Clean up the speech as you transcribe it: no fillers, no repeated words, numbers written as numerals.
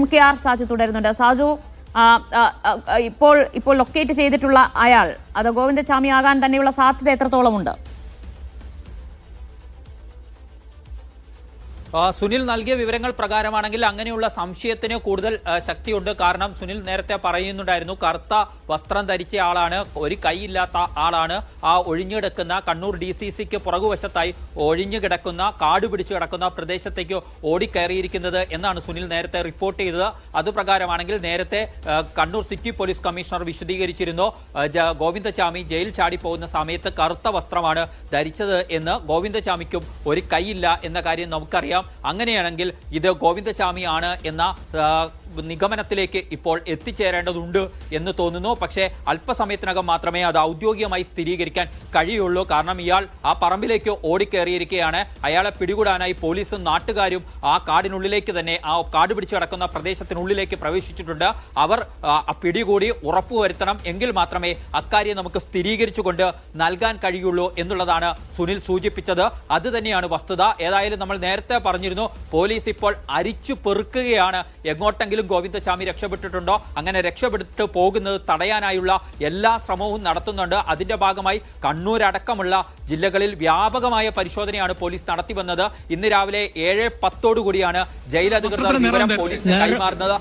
MKR Saju തുടരുന്നുണ്ട്. സാജു, ഇപ്പോൾ locate ചെയ്തിട്ടുള്ള അയാൾ അത് ഗോവിന്ദചാമി ആകാൻ തന്നെയുള്ള സാധ്യത എത്രത്തോളമുണ്ട്? സുനിൽ നൽകിയ വിവരങ്ങൾ പ്രകാരമാണെങ്കിൽ അങ്ങനെയുള്ള സംശയത്തിന് കൂടുതൽ ശക്തിയുണ്ട്. കാരണം സുനിൽ നേരത്തെ പറയുന്നുണ്ടായിരുന്നു, കറുത്ത വസ്ത്രം ധരിച്ച ആളാണ്, ഒരു കൈയില്ലാത്ത ആളാണ് ആ ഒഴിഞ്ഞുകിടക്കുന്ന കണ്ണൂർ DCCക്ക് പുറകുവശത്തായി ഒഴിഞ്ഞുകിടക്കുന്ന കാട് പിടിച്ചു കിടക്കുന്ന പ്രദേശത്തേക്ക് ഓടിക്കയറിയിരിക്കുന്നത് എന്നാണ് സുനിൽ നേരത്തെ റിപ്പോർട്ട് ചെയ്തത്. അതുപ്രകാരമാണെങ്കിൽ നേരത്തെ കണ്ണൂർ സിറ്റി പോലീസ് കമ്മീഷണർ വിശദീകരിച്ചിരുന്നു, ഗോവിന്ദചാമി ജയിൽ ചാടി പോകുന്ന സമയത്ത് കറുത്ത വസ്ത്രമാണ് ധരിച്ചത് എന്ന്. ഗോവിന്ദചാമിക്കും ഒരു കൈയില്ല എന്ന കാര്യം നമുക്കറിയാം. അങ്ങനെയാണെങ്കിൽ ഇത് ഗോവിന്ദചാമി ആണ് എന്ന നിഗമനത്തിലേക്ക് ഇപ്പോൾ എത്തിച്ചേരേണ്ടതുണ്ട് എന്ന് തോന്നുന്നു. പക്ഷേ അല്പസമയത്തിനകം മാത്രമേ അത് ഔദ്യോഗികമായി സ്ഥിരീകരിക്കാൻ കഴിയുള്ളൂ. കാരണം ഇയാൾ ആ പറമ്പിലേക്ക് ഓടിക്കയറിയിരിക്കുകയാണ്. അയാളെ പിടികൂടാനായി പോലീസും നാട്ടുകാരും ആ കാടിനുള്ളിലേക്ക് തന്നെ, ആ കാട് പിടിച്ചു കിടക്കുന്ന പ്രദേശത്തിനുള്ളിലേക്ക് പ്രവേശിച്ചിട്ടുണ്ട്. അവർ പിടികൂടി ഉറപ്പുവരുത്തണം, എങ്കിൽ മാത്രമേ അക്കാര്യം നമുക്ക് സ്ഥിരീകരിച്ചുകൊണ്ട് നൽകാൻ കഴിയുള്ളൂ എന്നുള്ളതാണ് സുനിൽ സൂചിപ്പിച്ചത്. അത് തന്നെയാണ് വസ്തുത. ഏതായാലും നമ്മൾ നേരത്തെ പറഞ്ഞിരുന്നു, പോലീസ് ഇപ്പോൾ അരിച്ചു പെറുക്കുകയാണ്. എങ്ങോട്ടെങ്കിലും ഗോവിന്ദചാമി രക്ഷപ്പെട്ടിട്ടുണ്ടോ, അങ്ങനെ രക്ഷപ്പെട്ടു പോകുന്നത് തടയാനായുള്ള എല്ലാ ശ്രമവും നടത്തുന്നുണ്ട്. അതിന്റെ ഭാഗമായി കണ്ണൂരടക്കമുള്ള ജില്ലകളിൽ വ്യാപകമായ പരിശോധനയാണ് പോലീസ് നടത്തി വന്നത്. ഇന്ന് രാവിലെ 7:10 ജയിലധികൃതർ വിവരം പോലീസിന് കൈമാറുന്നത്.